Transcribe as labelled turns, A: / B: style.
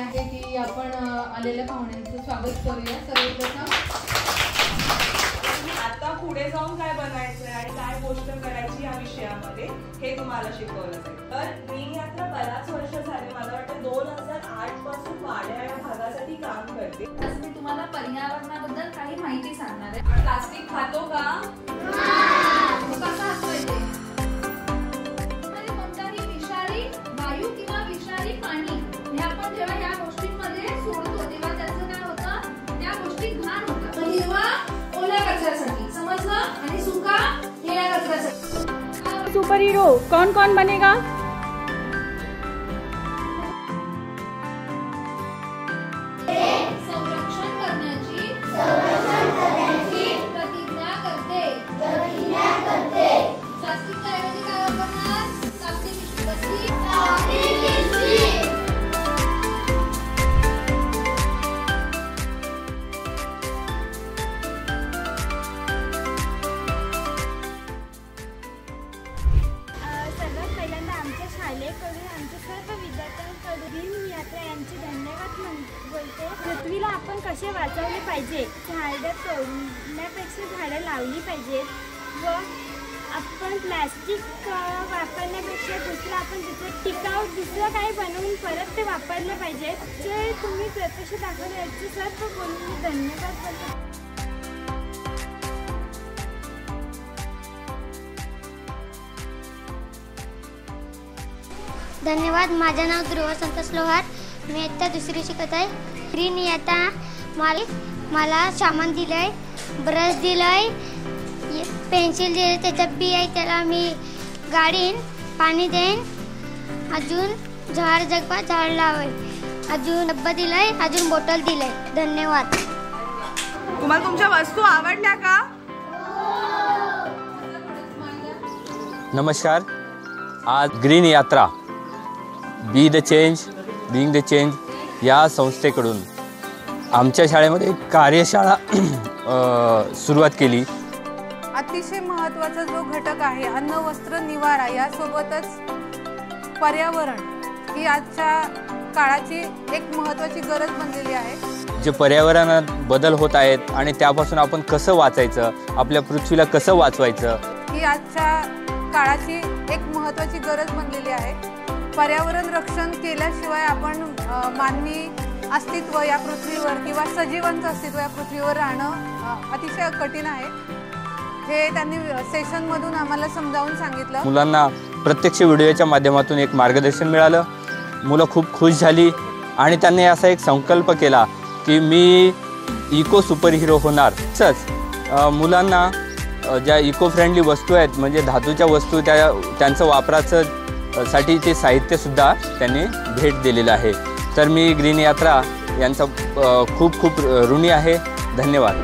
A: आहे की आपण आलेल्या पाहुण्यांचं स्वागत करूया। सर्वप्रथम
B: आता पुढे जाऊन काय बनायचं आणि काय गोष्ट करायची या विषयामध्ये हे तुम्हाला शिकवलं जाईल। तर ग्रीन यात्रा बराच वर्ष झाले, मला वाटतं 2008 पासून वाड्या या भागासाठी काम करते।
C: आज मी तुम्हाला पर्यावरणाबद्दल काही माहिती सांगणार आहे।
B: प्लास्टिक खातो का?
C: कसं असतं कोणताही विषारी वायू किंवा विषारी पाणी हे आपण जेव्हा या गोष्टींमध्ये सोडतो तेव्हा त्याचं काय होतं, त्या गोष्टी घाण होतात। हिरवा ओल्या कचऱ्यासाठी समजलं आणि सुका हिरव्या कचऱ्यासाठी।
D: सुपर हीरो कौन कौन बनेगा?
C: संरक्षण करण्याची प्रतिज्ञा करते। प्लास्टिकच्या ऐवजी काय वापरणार? प्लास्टिक पिशवी।
D: सर्वात पहिल्यांदा आमच्या शाळेकडून आमच्या सर्व विद्यार्थ्यांकडून ग्रीन यात्रा यांचे धन्यवाद बोलते। पृथ्वीला आपण कसे वाचवले पाहिजे, झाडं तोडण्यापेक्षा झाडं लावली पाहिजेत व आपण प्लास्टिक वापरण्यापेक्षा दुसरं आपण टिकाऊ दुसरं काही बनवून परत ते वापरलं पाहिजे। जे तुम्ही प्रत्यक्ष दाखवले याचे सर्व बोलून मी धन्यवाद बोलते।
E: धन्यवाद। माझे नाव ध्रुव संतोष लोहार, मी इयत्ता दुसरी शिकत आहे। ग्रीन यात्रा मला सामान दिलंय, ब्रश दिलंय, पेन्सिल दिले, ते डब्बी आहे त्याला मी गाडीन पाणी देईन, अजून झाड जगवा झाड लावेल, अजून डब्बा दिलाय, अजून बॉटल दिलाय। धन्यवाद।
B: तुम्हाला तुमच्या वस्तू आवडल्या का?
F: नमस्कार। आज ग्रीन यात्रा be the change being the change या संस्थेकडून आमच्या शाळेमध्ये एक कार्यशाळा सुरुवात केली।
A: अतिशय महत्त्वाचा जो घटक आहे अन्न वस्त्र निवारा, यासोबतच पर्यावरण ही आजच्या काळाची एक महत्त्वाची गरज बनलेली आहे।
F: जे पर्यावरणात बदल होत आहेत आणि त्यापासून आपण कसं वाचायचं, आपल्या पृथ्वीला कसं वाचवायचं,
A: ही आजच्या काळाची एक महत्त्वाची गरज बनलेली आहे। पर्यावरण रक्षण केल्याशिवाय आपण मानवी अस्तित्व या पृथ्वीवर किंवा सजीवांचं अस्तित्व या पृथ्वीवर राहणं अतिशय कठीण आहे। हे त्यांनी सेशनमधून आम्हाला समजावून सांगितलं।
F: मुलांना प्रत्यक्ष व्हिडिओच्या माध्यमातून एक मार्गदर्शन मिळालं, मुलं खूप खुश झाली आणि त्यांनी असा एक संकल्प केला की मी इको सुपर हिरो होणार। तसंच मुलांना ज्या इको फ्रेंडली वस्तू आहेत म्हणजे धातूच्या वस्तू त्यांचं वापराचं साठी ते साहित्यसुद्धा त्यांनी भेट दिलेलं आहे। तर मी ग्रीन यात्रा यांचा खूप खूप ऋणी आहे। धन्यवाद।